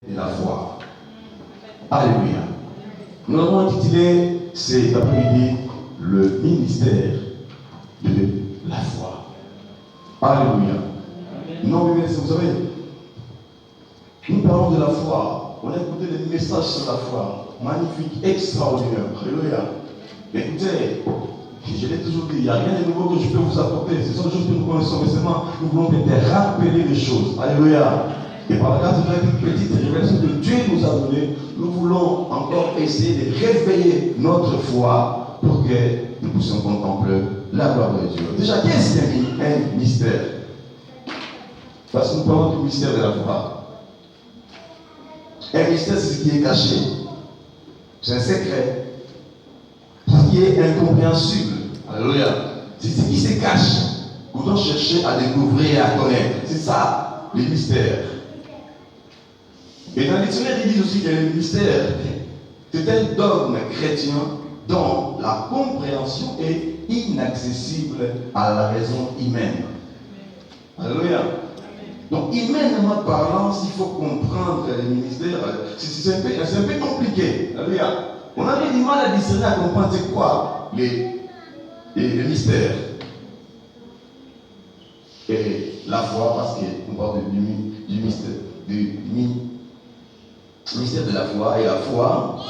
Et la foi. Alléluia. Nous avons intitulé cet après-midi le ministère de la foi. Alléluia. Non, mais vous savez, nous parlons de la foi. On a écouté des messages sur la foi. Magnifique, extraordinaire. Alléluia. Écoutez, je l'ai toujours dit, il n'y a rien de nouveau que je peux vous apporter. Ce sont des choses que nous connaissons, mais seulement nous voulons peut-être rappeler les choses. Alléluia. Et par la grâce de Dieu, avec une petite révélation que Dieu nous a donnée, nous voulons encore essayer de réveiller notre foi pour que nous puissions contempler la gloire de Dieu. Déjà, qu'est-ce qu'un mystère? Parce que nous parlons du mystère de la foi. Un mystère, c'est ce qui est caché. C'est un secret. Ce qui est incompréhensible. Alléluia. C'est ce qui se cache. Nous devons chercher à découvrir et à connaître. C'est ça, les mystères. Et dans les dictionnaires, ils disent aussi que le mystère, c'est un dogme chrétien dont la compréhension est inaccessible à la raison humaine. Alléluia. Donc, humainement parlant, s'il faut comprendre les mystères, c'est un peu compliqué. Alléluia. On avait du mal à discerner, à comprendre c'est quoi les mystères. Et la foi, parce qu'on parle du mystère, du mystère de la foi. Et la foi,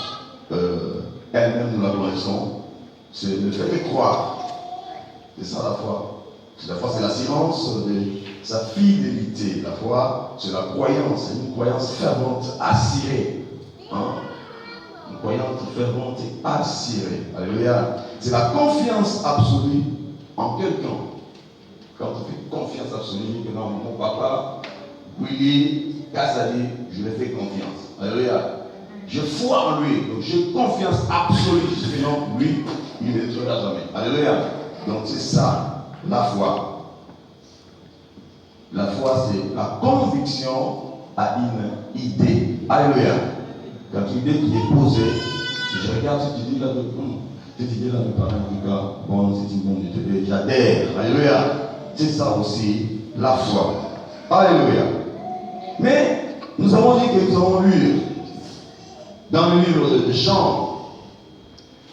elle-même, nous la connaissons, c'est le fait de croire. C'est ça la foi. La foi, c'est l'assurance de sa fidélité. La foi, c'est la croyance, c'est une croyance fervente, assurée. Hein? Une croyance fervente et assurée. Alléluia. C'est la confiance absolue en quelqu'un. Quand tu fais confiance absolue, que non, mon papa, Willy, Kassadi, je lui fais confiance. Alléluia. Je foi en lui, donc j'ai confiance absolue. Je dis non, lui, il ne me détruira jamais. Alléluia. Donc c'est ça, la foi. La foi, c'est la conviction à une idée. Alléluia. Quand une idée qui est posée, si je regarde cette idée-là cette idée-là me paraît en tout cas, bon, c'est une bonne idée, j'adhère. Alléluia. C'est ça aussi, la foi. Alléluia. Mais nous avons dit que nous avons lu dans le livre de Jean.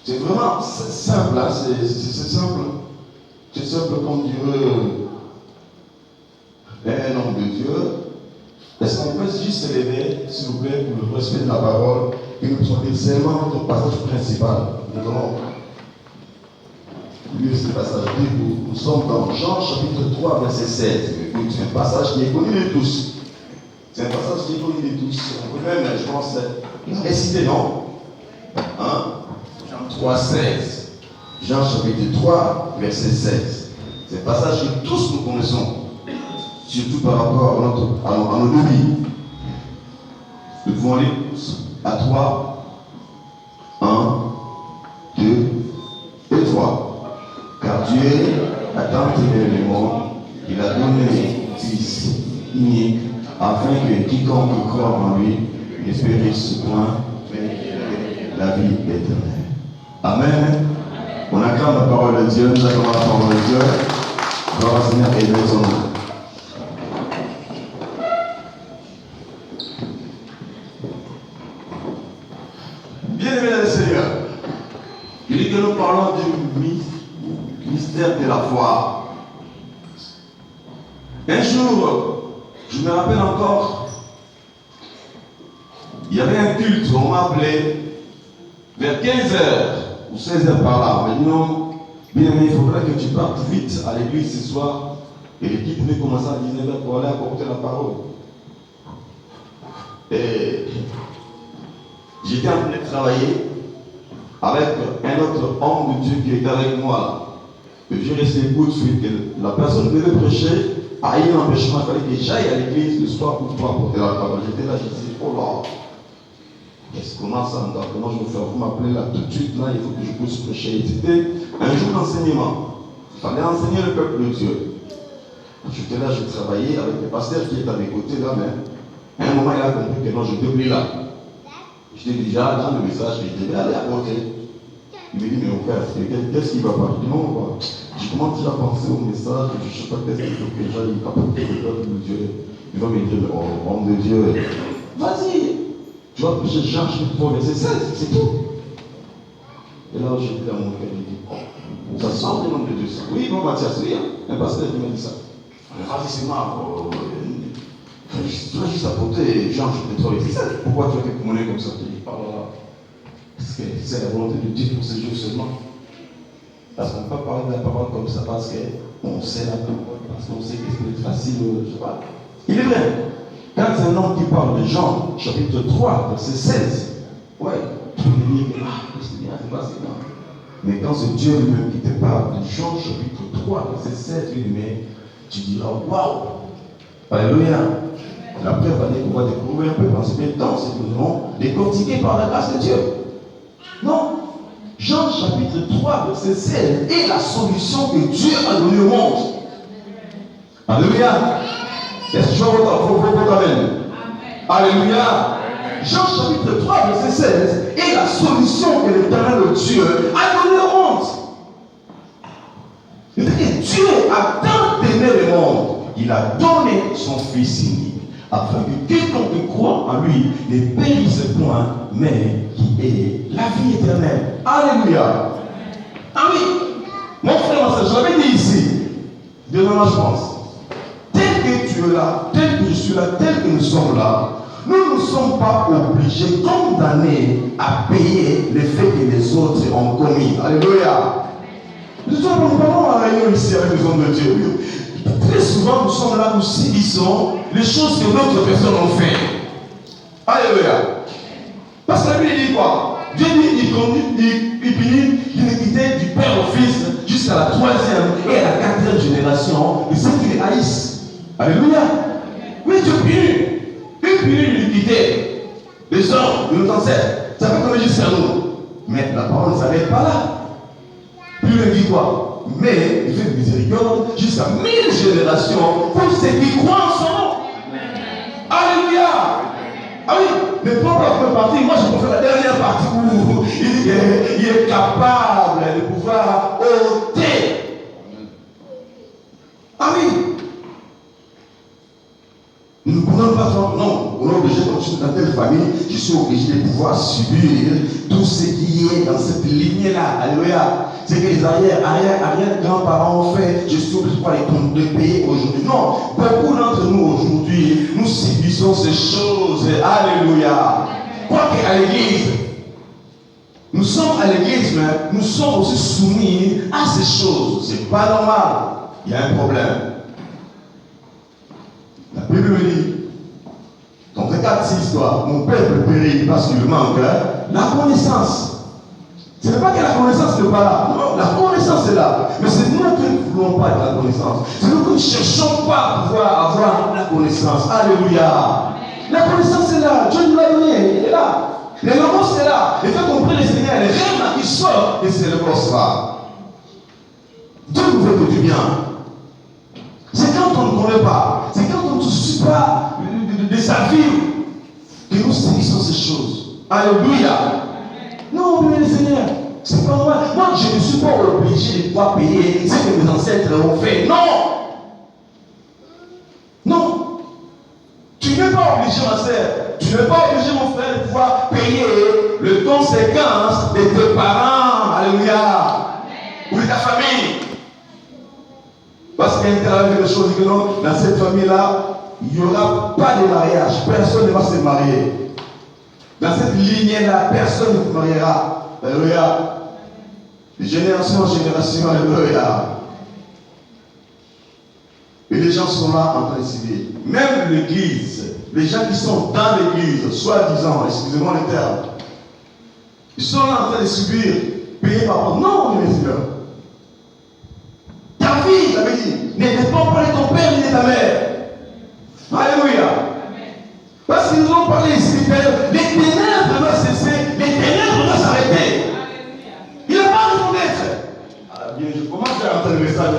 C'est vraiment simple, hein? C'est simple. C'est simple comme dirait un homme de Dieu. Est-ce qu'on peut juste se lever, s'il vous plaît, pour le respect de la parole, et nous pouvons lire seulement notre passage principal. Nous allons lire ce passage. Nous sommes dans Jean chapitre 3, verset 7. C'est un passage qui est connu de tous. C'est un passage qui est connu de tous. On peut même, je pense, réciter, non? Hein? Jean 3, 16. Jean chapitre 3, verset 16. C'est un passage que tous nous connaissons. Surtout par rapport à nos vies. Nous pouvons lire à 3, 1, 2 et 3. Car Dieu a tant aimé le monde qu'il a donné Fils unique, afin que quiconque croit en lui ne périsse point, mais la vie éternelle. Amen. On acclame la parole de Dieu, nous acclamons la parole de Dieu. Gloire au Seigneur et de son nom. Bien-aimés dans le Seigneur, il dit que nous parlons du mystère de la foi. Un jour, je me rappelle encore, il y avait un culte, on m'a appelé vers 15h ou 16h par là. On m'a dit non, bien-aimé, il faudra que tu partes vite à l'église ce soir. Et l'équipe devait commencer à 19h pour aller apporter la parole. Et j'étais en train de travailler avec un autre homme de Dieu qui était avec moi là. Et j'ai resté tout de suite. La personne devait prêcher, a eu un empêchement, il fallait que j'aille à l'église le soir pour apporter la parole. J'étais là, je disais, oh là, comment ça, comment je vais faire? Vous m'appelez là tout de suite, là, il faut que je puisse prêcher. C'était un jour d'enseignement. Il fallait enseigner le peuple de Dieu. J'étais là, je travaillais avec le pasteur qui est à mes côtés là, mais à un moment, il a compris que non, je n'étais plus là. J'étais déjà dans le message, je devais aller apporter. Il me dit, mais mon frère, qu'est-ce qui va pas? Je dis, non, je commence déjà à penser au message, je ne sais pas qu'est-ce qu'il faut que j'aille apporter le peuple de Dieu. Il va me dire, oh, homme de Dieu, vas-y, Tu vas prêcher Jean chapitre 3, verset 16, c'est tout. Et là, je dis dans mon cœur, je dis, oh, ça sort du nom de Dieu, ça. Oui, bon, Mathias, oui, un pasteur qui m'a dit ça. Vas-y, c'est marrant. Tu vas juste apporter Jean chapitre 3, verset 16. Pourquoi tu as fait communier comme ça? Tu dis, oh là là. Est-ce que c'est la volonté de Dieu pour ce jour seulement? Parce qu'on ne peut pas parler de la parole comme ça, parce qu'on sait la parole, parce qu'on sait que c'est facile, je ne sais pas. Il est vrai. Quand c'est un homme qui parle de Jean, chapitre 3, verset 16, ouais, tu peux dire que c'est bien, c'est pas bien. Mais quand c'est Dieu lui-même qui te parle de Jean, chapitre 3, verset 16, lui-même, tu diras, waouh! Alléluia! La première année qu'on va découvrir un peu dans ce même temps, c'est que nous allons décortiquer par la grâce de Dieu. Non! Jean chapitre 3, verset 16 est la solution que Dieu a donnée au monde. Alléluia! Est-ce que tu vas votre amen? Alléluia! Jean chapitre 3, verset 16 est la solution que l'Éternel Dieu a donnée au monde. Il dit que Dieu a tant aimé le monde, il a donné son Fils unique, afin que quiconque croit en lui ne périsse point, mais qui ait la vie éternelle. Alléluia! Ah oui! Mon frère, ma soeur, je l'avais dit ici, devant je pense. Tel que tu es là, tel que je suis là, tel que nous sommes là, nous ne sommes pas obligés, condamnés à payer les faits que les autres ont commis. Alléluia! Nous sommes en réunion ici avec les hommes de Dieu. Très souvent, nous sommes là, nous subissons les choses que d'autres personnes ont fait. Alléluia! Parce que la Bible dit quoi? Dieu dit il punit l'iniquité du père au fils jusqu'à la 3e et à la 4e génération de ceux qui les haïssent. Alléluia! Mais Dieu punit. Il punit l'iniquité des hommes, de nos ancêtres. Ça peut tomber jusqu'à nous. Mais la parole ne s'arrête pas là. Puis il dit quoi? Mais il fait de miséricorde jusqu'à 1000 générations pour ceux qui croient en son nom. Alléluia! Ah oui, mais pour la première partie, moi je préfère la dernière partie où il dit qu'il est capable de pouvoir ôter. Ah oui! Nous ne pouvons pas faire, non, on est obligé de continuer dans telle famille, je suis obligé de pouvoir subir tout ce qui est dans cette lignée-là. Alléluia. C'est que les arrière-grands-parents ont fait, je suis obligé de payer aujourd'hui. Non, beaucoup d'entre nous aujourd'hui, nous subissons ces choses. Alléluia. Quoique à l'église, nous sommes à l'église, mais nous sommes aussi soumis à ces choses. C'est pas normal. Il y a un problème. La Bible me dit, dans 4-6, mon peuple périt parce qu'il manque la connaissance. Ce n'est pas que la connaissance n'est pas là. Non, la connaissance est là. Mais c'est nous qui ne voulons pas de la connaissance. C'est nous qui ne cherchons pas à pouvoir avoir la connaissance. Alléluia. La connaissance est là. Dieu nous l'a donné. Il est là. Les logos est là. Et fait comprendre les Seigneurs. Les rêves là qui sortent. Et c'est le boss là. Dieu nous fait du bien. C'est quand on ne connaît pas. C'est quand on ne suit pas de sa vie que nous saisissons ces choses. Alléluia. Non, mais les Seigneur, c'est pas normal. Moi, je ne suis pas obligé de pouvoir payer ce que mes ancêtres ont fait. Non! Non! Tu n'es pas obligé, ma soeur. Tu n'es pas obligé, mon frère, de pouvoir payer les conséquences de tes parents. Alléluia! Ou de ta famille. Parce qu'il y a quelque chose que non, dans cette famille-là, il n'y aura pas de mariage. Personne ne va se marier. Dans cette lignée-là, personne ne se mariera. Alléluia. De génération en génération, alléluia. Et les gens sont là en train de subir. Même l'église, les gens qui sont dans l'église, soi-disant, excusez-moi le terme, ils sont là en train de subir, payer par contre. Non, mes frères. Ta vie, j'avais dit, ne dépend pas de ton père ni de ta mère. Alléluia. Parce qu'ils nous ont parlé ici, les ténèbres doivent cesser, les ténèbres doivent s'arrêter. Il n'a pas raison d'être. Bien, je commence à entendre le message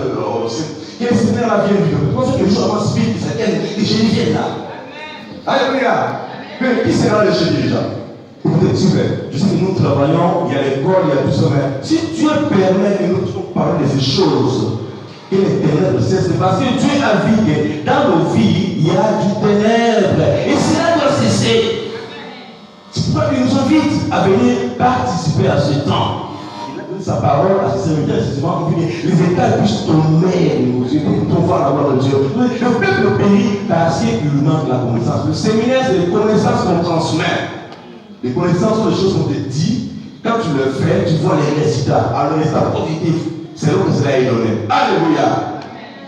que le Seigneur a bien vu. Je pense que les gens avancent vite, les génies viennent là. Alléluia. Mais qui sera le génie déjà? Écoutez, s'il vous plaît, je sais que nous travaillons, il y a l'école, il y a tout ça, mais si Dieu permet que nous parlions de ces choses, que les ténèbres cessent, parce que Dieu a vu que dans nos vies, il y a du ténèbre. Et cela doit cesser. C'est pourquoi il nous invite à venir participer à ce temps. Il a donné sa parole à ses serviteurs, justement, pour que les États puissent tomber nos yeux, pour voir la gloire de Dieu. Le peuple périt parce qu'il manque la connaissance. Le séminaire, c'est les connaissances qu'on transmet. Les connaissances sont les choses qu'on te dit. Quand tu le fais, tu vois les résultats. Alors, les résultats positifs, c'est là que cela est donné. Alléluia.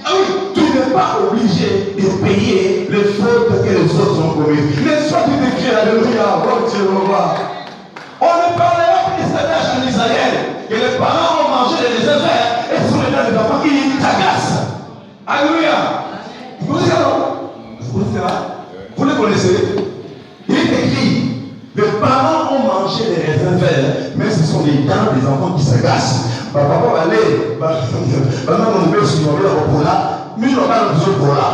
Ah oui, tu n'es pas obligé de payer les fautes que les autres ont commises. Mais soit tu t'écris, alléluia, oh Dieu, on va. On ne parlait pas des stages en Israël, que les parents ont mangé des raisins verts et ce sont les gens des enfants qui t'agacent. Alléluia. Vous connaissez ça, non? Vous connaissez ça? Vous le connaissez? Il est écrit. Les parents ont mangé des raisins verts, mais ce sont les dents des enfants qui s'agacent. Papa va aller, maintenant on veut se demander pour là, mais on va nous autres pour là.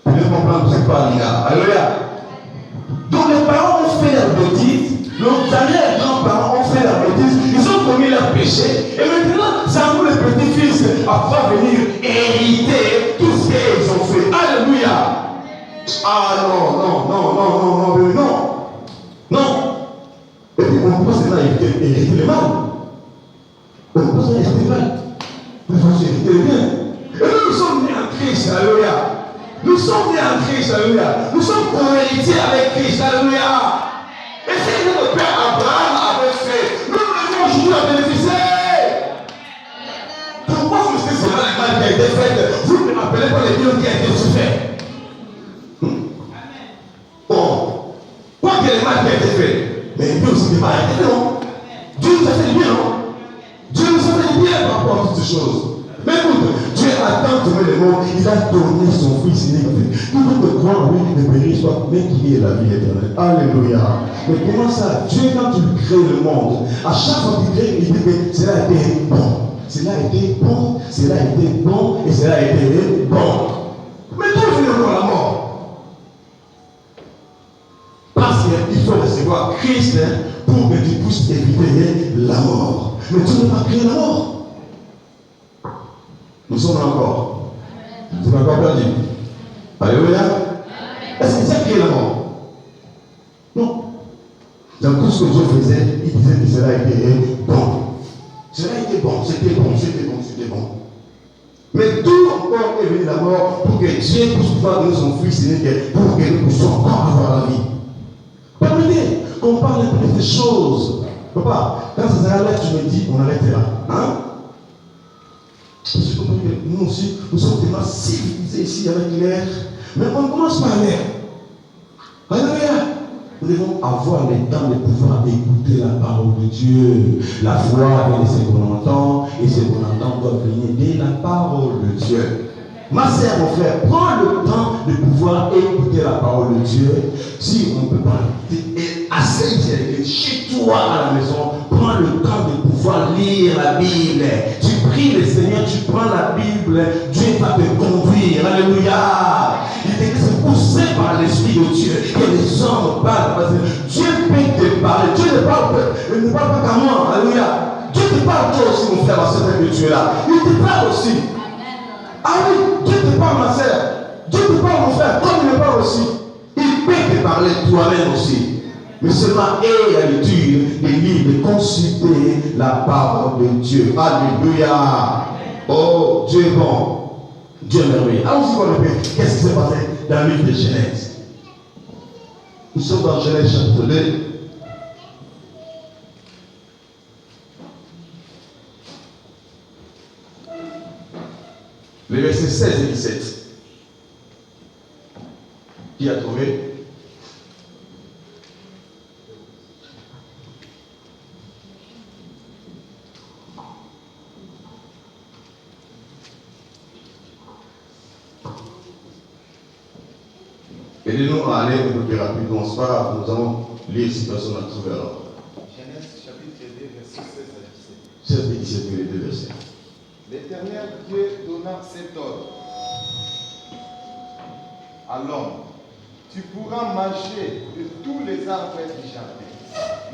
Vous devez comprendre que c'est pas là. Alléluia. Donc les parents ont fait la bêtise, nos arrière-grands-parents ont fait la bêtise, ils ont commis leur péché, et maintenant c'est à nous les petits-fils à pouvoir venir hériter tout ce qu'ils ont fait. Alléluia. Ah non. Non. Et puis on peut se hériter le mal. On peut se hériter le mal. Mais il faut se hériter le bien. Et nous sommes nés en Christ, alléluia. Nous sommes nés en Christ, alléluia. Nous sommes co-héritiers avec Christ, alléluia. Et c'est ce que notre père Abraham avait fait. Nous devons aujourd'hui en bénéficier. Pourquoi vous dites seulement le mal qui a été fait? Vous ne m'appelez pas les biens qui a été souffert. Bon, quoi que le mal qui a été fait, mais Dieu aussi n'est pas arrêté, non? Dieu nous a fait du bien, non? Dieu nous a fait du bien par rapport à toutes ces choses. Mais écoute, Dieu a tant aimé le monde, il a donné son Fils unique. Tout le monde croit en lui qui ne périsse pas, mais qui est la vie éternelle. Alléluia. Mais comment ça? Dieu, quand tu crées le monde, à chaque fois qu'il crée, il dit que cela a été bon. Cela a été bon, cela a été bon, et cela a été bon. Mais d'où vient encore la mort? Parce qu'il faut recevoir Christ pour que tu puisses éviter la mort. Mais tu n'as pas créé la mort. Nous sommes là encore. Nous sommes encore perdus. Alléluia. Est-ce que tu as créé la mort? Non. Dans tout ce que Dieu faisait, il disait que cela a été bon. Cela a été bon, c'était bon. Mais d'où encore est venue la mort pour que Dieu puisse pouvoir donner son Fils unique pour que nous puissions encore avoir la vie. Permettez qu'on parle un peu de ces choses. Papa, quand ça sera là, tu me dis, on arrêtera. Hein? Parce que nous aussi, nous sommes tellement civilisés ici avec l'air. Mais on commence par l'air. Alléluia. Nous devons avoir le temps de pouvoir écouter la parole de Dieu. La foi vient de ce qu'on entend, et ce qu'on entend doit venir de la parole de Dieu. Ma sœur, mon frère, prends le temps de pouvoir écouter la parole de Dieu. Si on ne peut pas écouter, assez chez toi à la maison, prends le temps de pouvoir lire la Bible. Tu pries le Seigneur, tu prends la Bible, Dieu va te conduire. Alléluia. Il dit que c'est poussé par l'Esprit de Dieu que les hommes parlent. Parce que Dieu peut te parler. Dieu ne parle pas qu'à moi. Alléluia. Dieu te parle toi aussi, mon frère, à ce que tu es là. Il te parle aussi. Ah oui, Dieu te parle, ma sœur. Dieu te parle, mon frère, comme il me parle aussi. Il peut te parler toi-même aussi. Mais seulement aie l'habitude de lire, de consulter la parole de Dieu. Alléluia. Oh, Dieu est bon. Dieu est merveilleux. Allons-y voir un peu. Qu'est-ce qui s'est passé dans le livre de Genèse? Nous sommes dans Genèse chapitre 2. Les versets 16 et 17. Qui a trouvé? Aidez-nous à aller un peu plus rapidement. C'est pas grave, nous allons lire si personne n'a trouvé alors. Genèse chapitre 2, versets 16 à 17. 16 et 17, les deux versets. L'Éternel Dieu donna cet ordre à l'homme. Tu pourras manger de tous les arbres du jardin,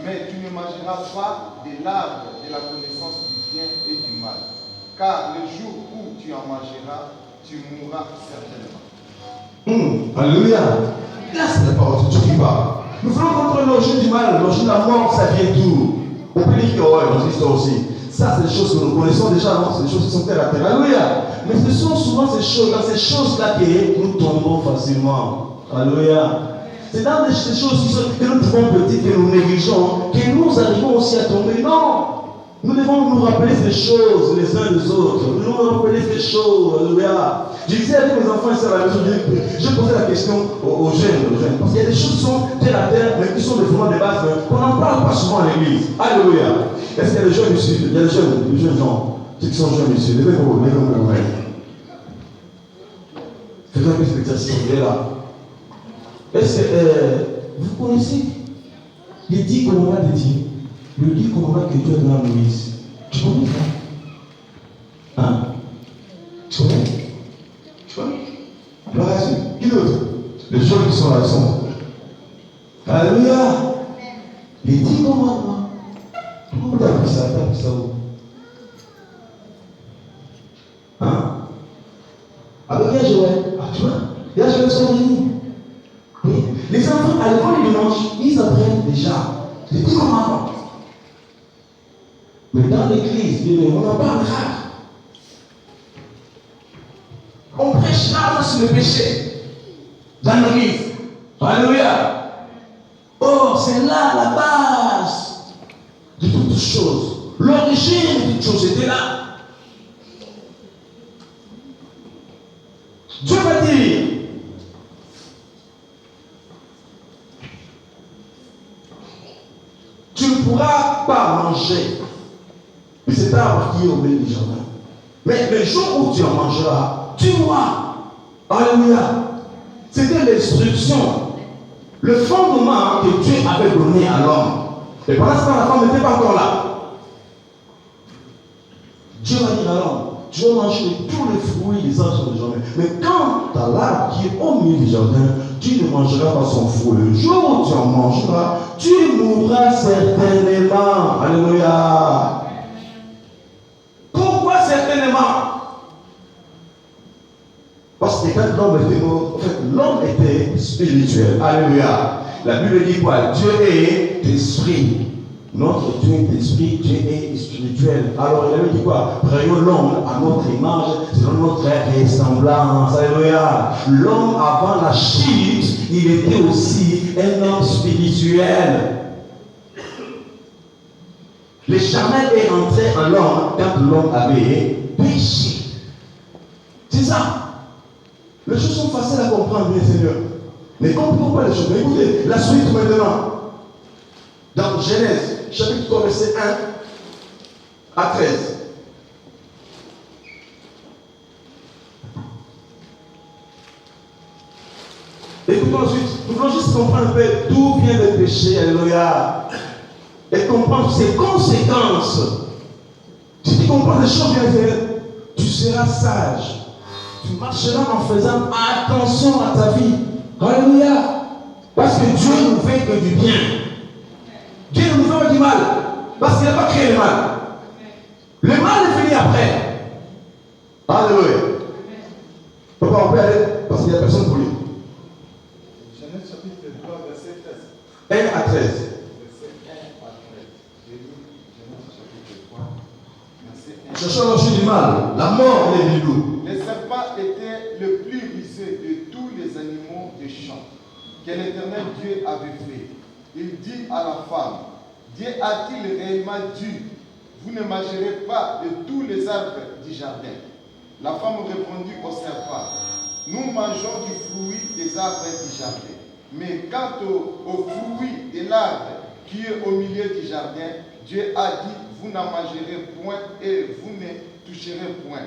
mais tu ne mangeras pas de l'arbre de la connaissance du bien et du mal. Car le jour où tu en mangeras, tu mourras certainement. Alléluia. Là, c'est la parole de Dieu qui parle. Nous voulons contre l'origine du mal, l'origine de la mort, ça vient d'où? On peut dire que ouais, dans l'histoire aussi. Ça, c'est des choses que nous connaissons déjà, non? C'est des choses qui sont terre à terre. Alléluia. Mais ce sont souvent ces choses, dans ces choses-là que nous tombons facilement. Alléluia. C'est dans ces choses que nous trouvons petites, que nous négligeons, que nous arrivons aussi à tomber. Non. Nous devons nous rappeler ces choses les uns des autres. Nous devons nous rappeler ces choses. Alléluia. Je disais avec mes enfants ici à la maison, je posais la question aux jeunes. Parce qu'il y a des choses qui sont terre à terre, mais qui sont des fondements de base, qu'on n'en parle pas souvent à l'église. Alléluia. Est-ce qu'il y a des jeunes ici? Il y a des jeunes gens. Ceux qui sont jeunes ici. Levez-vous. Faisons un peu cet exercice. Il est là. Est-ce que vous connaissez les 10 commandements de Dieu? Le 10 commandements que Dieu a donné à Moïse. Tu connais ça? Hein? Tu connais? Tu vois? Vas-y. Qui d'autre? Les gens qui sont là, ils sont. Alléluia. Les 10 commandements. Pourquoi tu as pris ça? Tu as pris ça où? Hein? Ah ben, viens, Joël. Ah, tu vois? Viens, Joël, sois venu. Oui. Les enfants, à l'école du dimanche, ils apprennent déjà les 10 commandements. Mais dans l'église, on en parle rare. On prêche rarement sur le péché dans l'église. Alléluia. Oh, c'est là la base de toutes choses. L'origine de toutes choses était là. Dieu va dire, tu ne pourras pas manger de cet arbre qui est au milieu du jardin. Mais le jour où tu en mangeras, tu mourras. Alléluia. C'était l'instruction, le fondement que Dieu avait donné à l'homme. Et pendant ce temps, la femme n'était pas encore là. Dieu va dire à l'homme, tu vas manger de tous les fruits des arbres du jardin. Mais quand à l'arbre qui est au milieu du jardin, tu ne mangeras pas son fruit. Le jour où tu en mangeras, tu mourras certainement. Alléluia. Pourquoi certainement? Parce que quand l'homme était mort, en fait, l'homme était spirituel. Alléluia. La Bible dit quoi? Dieu est esprit. Notre Dieu est esprit, Dieu est spirituel. Alors il avait dit quoi? Créons l'homme à notre image, selon notre ressemblance. Alléluia. L'homme avant la chute, il était aussi un homme spirituel. Le charnel est entré en l'homme quand l'homme avait péché. C'est ça. Les choses sont faciles à comprendre, bien Seigneur. Mais comprenons pas les choses. Mais écoutez, la suite maintenant. Dans Genèse, chapitre 3, verset 1 à 13. Écoutons ensuite. Nous voulons juste comprendre un peu d'où vient le péché. Alléluia. Et comprendre ses conséquences. Si tu comprends les choses bien faites, tu seras sage. Tu marcheras en faisant attention à ta vie. Alléluia. Parce que Dieu nous fait que du bien. Dieu ne nous fait pas du mal. Parce qu'il n'a pas créé le mal. Le mal est venu après. Alléluia. Papa, on peut aller parce qu'il n'y a personne pour lui. Genèse chapitre 3, verset 13. 1 à 13. Verset 1 à 13. J'ai lu Genèse chapitre 3, verset 1. Cherchons l'origine du mal. La mort est venue d'où? Le serpent était le plus rusé de tous les animaux des champs que l'Éternel Dieu avait fait. Il dit à la femme, Dieu a-t-il réellement dit, vous ne mangerez pas de tous les arbres du jardin? La femme répondit au serpent, nous mangeons du fruit des arbres du jardin. Mais quant au fruit de l'arbre qui est au milieu du jardin, Dieu a dit, vous n'en mangerez point et vous ne toucherez point.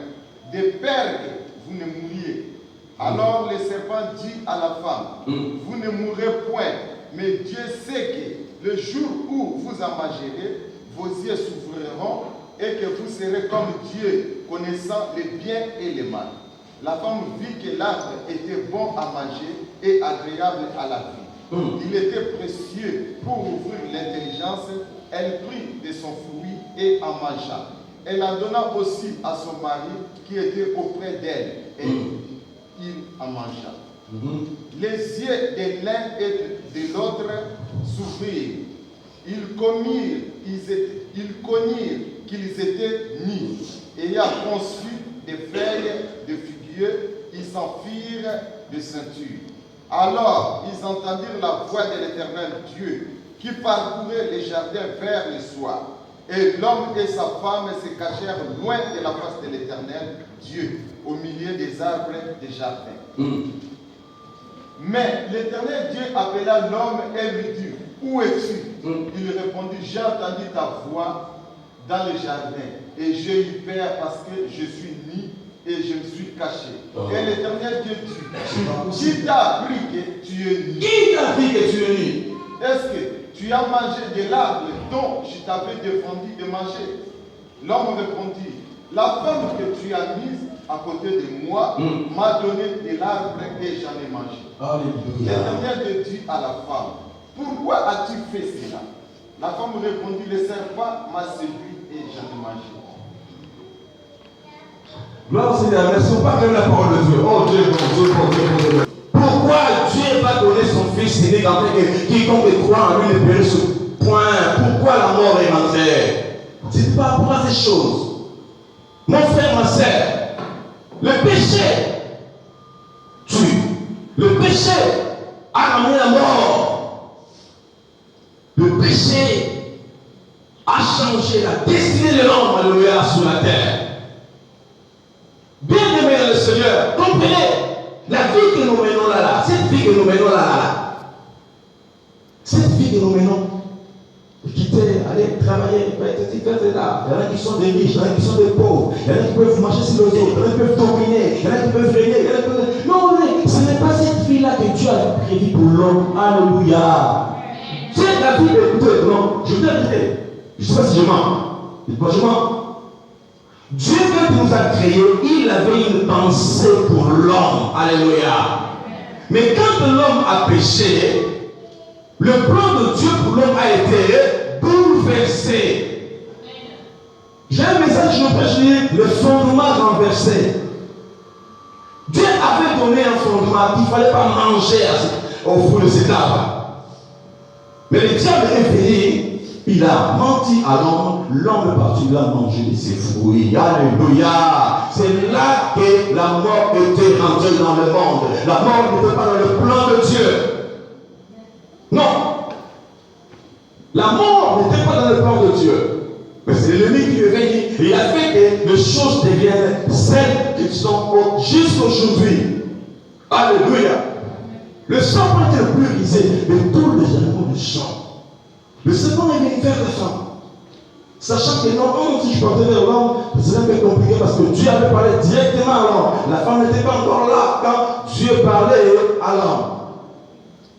De peur que vous ne mouriez. Alors le serpent dit à la femme, vous ne mourrez point, mais Dieu sait que le jour où vous en mangerez, vos yeux s'ouvriront et que vous serez comme Dieu, connaissant le bien et le mal. La femme vit que l'arbre était bon à manger et agréable à la vue. Il était précieux pour ouvrir l'intelligence. Elle prit de son fruit et en mangea. Elle en donna aussi à son mari qui était auprès d'elle et il en mangea. Les yeux de l'un et de l'autre s'ouvrirent. Ils connurent qu'ils étaient nus. Ayant conçu des feuilles de figuier, ils s'en firent de ceinture. Alors ils entendirent la voix de l'Éternel Dieu qui parcourait les jardins vers le soir. Et l'homme et sa femme se cachèrent loin de la face de l'Éternel Dieu, au milieu des arbres des jardins. Mais l'Éternel Dieu appela l'homme et lui dit, où es-tu? Il répondit, j'ai entendu ta voix dans le jardin et j'ai eu peur parce que je suis nu et je me suis caché. Et l'Éternel Dieu dit, qui t'a appris que tu es nu? Qui t'a dit que tu es nu? Est-ce que tu as mangé de l'arbre dont je t'avais défendu de manger? L'homme répondit, la femme que tu as mise à côté de moi m'a donné de l'arbre et j'en ai mangé. L'Éternel dit à la femme, pourquoi as-tu fait cela? La femme répondit, le serpent m'a séduit et j'en ai mangé. Gloire au Seigneur, ne sont pas comme la parole de Dieu. Oh Dieu, bon Dieu, bon Dieu, bon Dieu. Pourquoi Dieu va donner son fils unique afin que quiconque croit en lui ne périsse point? Pourquoi la mort est mentale? C'est par rapport à ces choses. Mon frère, ma soeur, le péché tue. Le péché a amené la mort. Le péché a changé la destinée de l'homme, alléluia, sur la terre. Bien aimé dans le Seigneur, comprenez la vie que nous menons là, cette vie que nous menons là, cette vie que nous menons, quitter, aller travailler, faire ceci, faire cela. Il y en a qui sont des riches, il y en a qui sont des pauvres, il y en a qui peuvent marcher sur les autres, il y en a qui peuvent dominer, il y en a qui peuvent régner, il y en a qui peuvent... Non, mais ce n'est pas cette vie-là que Dieu a prévue pour l'homme. Alléluia. C'est la vie de non, je vais dire, je ne sais pas si je mens. Dites-moi, je mens. Dieu, quand il nous a créés, il avait une pensée pour l'homme. Alléluia. Mais quand l'homme a péché, le plan de Dieu pour l'homme a été bouleversé. J'ai un message, je prêche, le fondement renversé. Dieu avait donné un fondement qu'il ne fallait pas manger au fruit de cet arbre. Mais le diable est venu, il a menti à l'homme, l'homme est parti, il a mangé de ses fruits. Alléluia. C'est là que la mort était rentrée dans le monde. La mort n'était pas dans le plan de Dieu. Non. La mort n'était pas dans le plan de Dieu. Mais c'est l'ennemi qui est venu. Il a fait que les choses deviennent celles qui sont jusqu'aujourd'hui. Alléluia. Le serpent était purifié de tous les animaux du champ. Le serpent est venu faire la femme. Sachant que non, si je partais vers l'homme, c'est un peu compliqué parce que Dieu avait parlé directement à l'homme. La femme n'était pas encore là quand Dieu parlait à l'homme.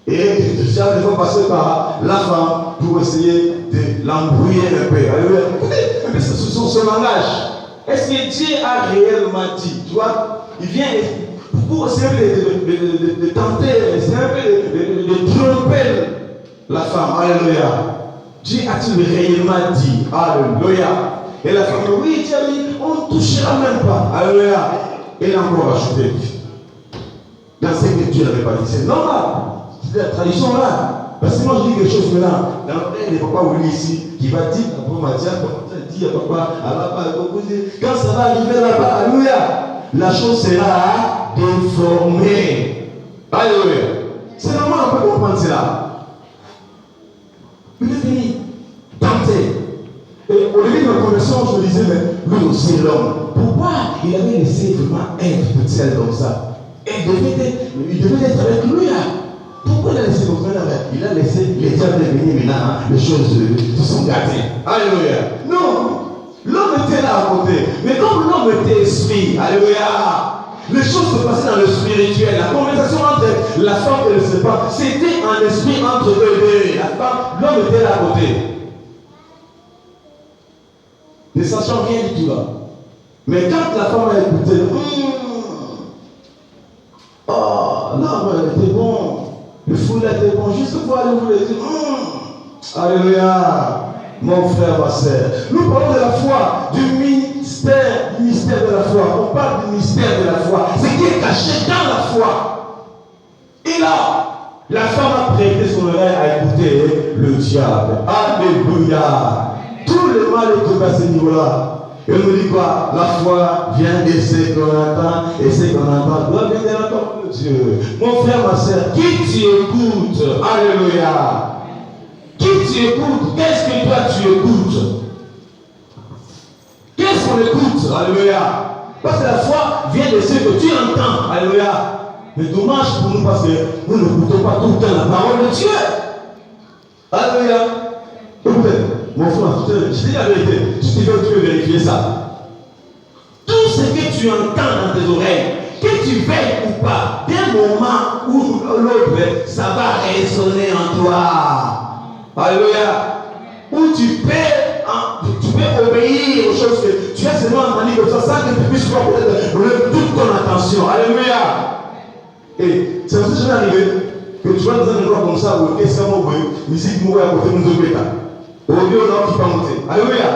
Et Dieu avait passé par la femme pour essayer de l'embrouiller un peu. Écoutez, c'est son langage. Est-ce que Dieu a réellement dit? Tu vois, il vient pour essayer de tenter, essayer un peu de tromper la femme. Alléluia. Dieu a-t-il réellement dit? Alléluia. Et la femme, oui, Dieu a dit, on ne touchera même pas. Alléluia. Et là encore ajouté. Dans ce que Dieu n'avait pas dit, c'est normal. C'est la tradition là. Parce que moi je dis quelque chose maintenant. Dans le papa Willy ici, qui va dire à papa Mathias, dire à papa, quand ça va arriver là-bas, alléluia, la chose sera déformée. Alléluia. C'est normal, on peut comprendre cela. Il est venu tenter. Et au début de ma conversion, je me disais, mais lui aussi l'homme. Pourquoi il avait laissé vraiment être toute seule comme ça? Et il devait être avec lui là. Pourquoi il a laissé comme ça? Il a laissé les diables venir maintenant, les choses se sont gâtées. Alléluia. Non, l'homme était là à côté. Mais comme l'homme était esprit, alléluia, les choses se passaient dans le spirituel. La conversation entre la femme et le serpent, c'était un esprit entre eux deux. La femme, l'homme était là à côté. Ne sachant rien du tout là. Mais quand la femme a écouté, l'arbre était bon. Le fruit était bon, juste pour aller vous le dire. Alléluia. Mon frère, ma soeur. Nous parlons de la foi, du mystère de la foi. On parle du mystère de la foi. Ce qui est caché dans la foi. Et là, la femme a prêté son oreille à écouter le diable. Alléluia. Tout le mal est trouvé à ce niveau-là. Et on nous dit quoi? La foi vient de ce qu'on entend, et ce qu'on entend doit venir de la parole de Dieu. Mon frère, ma soeur, qui tu écoutes? Alléluia. Qui tu écoutes? Qu'est-ce que toi tu écoutes? Qu'est-ce qu'on écoute? Alléluia. Parce que la foi vient de ce que tu entends. Alléluia. Mais dommage pour nous parce que nous n'écoutons pas tout le temps la parole de Dieu. Alléluia. Écoutez, mon frère, je te dis la vérité. Si tu veux vérifier ça. Tout ce que tu entends dans tes oreilles, que tu veilles ou pas, d'un moment ou l'autre, ça va résonner en toi. Alléluia. Où tu peux obéir aux choses que tu as seulement entendu comme ça, sans que tu puisses voir peut-être toute ton attention. Alléluia. Et c'est pour ça que je vais arriver que tu vas dans un endroit comme ça où qu'est-ce qu'on va voir, musique mourir à côté de nous autres. Au lieu d'or qui va monter. Alléluia.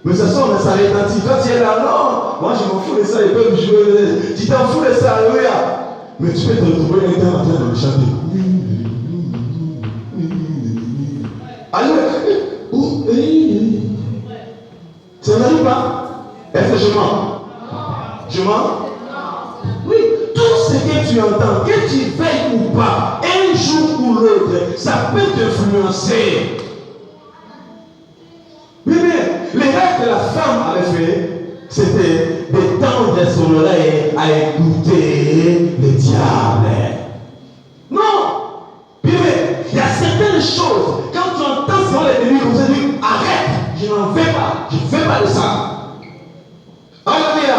Mais ça sonne, ça retentit. Toi tu es là, non, moi je m'en fous de ça, ils peuvent jouer. Tu t'en fous de ça, alléluia. Mais tu peux te retrouver quelqu'un en train de chanter. Alléluia. Ça n'arrive pas? Est-ce que je mens? Je mens? Oui. Tout ce que tu entends, que tu veilles ou pas, un jour ou l'autre, ça peut t'influencer. Oui, mais les rêves que la femme avait fait, c'était d'étendre son oreille à écouter le diable. Non! Oui, mais il y a certaines choses, quand tu entends sur l'ennemi, vous allez dire, arrête, je n'en fais pas, je ne fais pas de ça. Alléluia!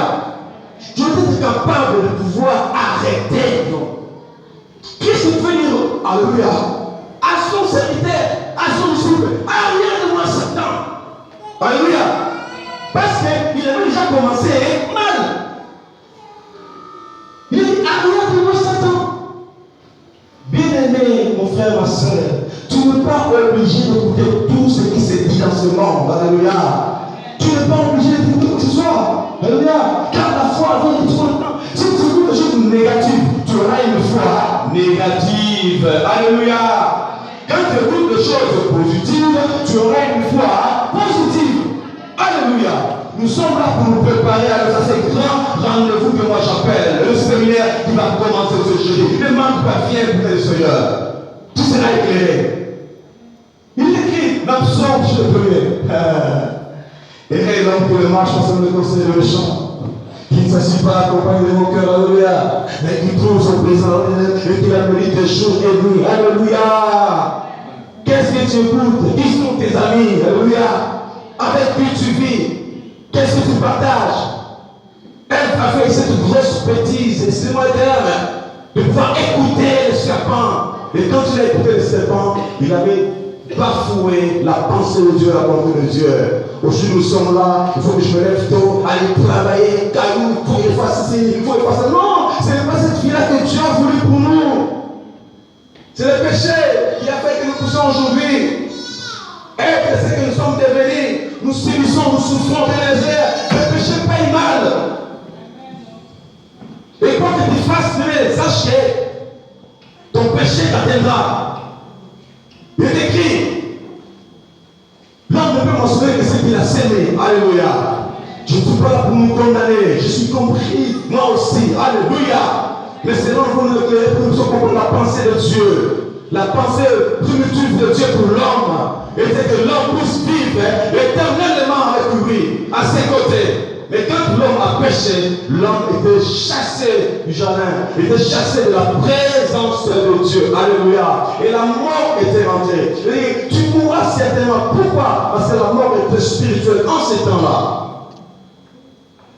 Tu dois être capable de pouvoir arrêter. Qu'est-ce que tu veux dire? Alléluia. À son serviteur, à son disciple, arrière de moi Satan. Alléluia. Parce qu'il avait déjà commencé mal. Il dit, arrière de moi Satan. Bien-aimé, mon frère, ma soeur, tu n'es pas obligé d'écouter tout ce qui se dit dans ce monde. Alléluia. Tu n'es pas obligé d'écouter quoi que ce soit. Alléluia. Car la foi vient de toi. Si tu écoutes des choses négatives, tu auras une foi négative. Alléluia. Quand tu écoutes des choses positives, tu auras une foi positive. Alléluia. Nous sommes là pour nous préparer à ce grand rendez-vous que moi j'appelle le séminaire qui va commencer ce jeudi. Ne manque pas, viens pour le Seigneur. Tout sera éclairé. Il écrit dans Psaume, je le premier. Et l'homme que le marche ensemble le conseil de méchant, qui ne s'assied pas accompagné de mon cœur, alléluia, mais qui trouve son présent et qui la mérite des jours et nuits, alléluia. Qu'est-ce que tu écoutes? Qui sont tes amis, alléluia? Avec qui tu vis? Qu'est-ce que tu partages? Elle a fait cette grosse bêtise, et c'est moi le terme, de pouvoir écouter le serpent. Et quand il a écouté le serpent, il avait bafoué la pensée de Dieu, la volonté de Dieu. Aujourd'hui nous sommes là, il faut que je me lève tôt, aller travailler, caillou, il faut qu'il fasse ceci, il faut qu'il fasse ça. Non, ce n'est pas cette vie-là que Dieu a voulu pour nous. C'est le péché qui a fait que nous poussons aujourd'hui. Être ce que nous sommes devenus, nous subissons, nous souffrons de les airs. Le péché paye mal. Et quoi que tu fasses, sache que ton péché t'atteindra. Il est écrit. L'homme ne peut mentionner que ce qu'il a sémé. Alléluia. Je ne suis pas là pour nous condamner. Je suis compris, moi aussi. Alléluia. Mais c'est là pour nous éclairer, pour nous comprendre la pensée de Dieu. La pensée primitive de Dieu pour l'homme était que l'homme puisse vivre éternellement avec lui, à ses côtés. Mais quand l'homme a péché, l'homme était chassé du jardin, il était chassé de la présence de Dieu. Alléluia. Et la mort était rentrée. Et tu mourras certainement. Pourquoi? Parce que la mort était spirituelle en ces temps-là.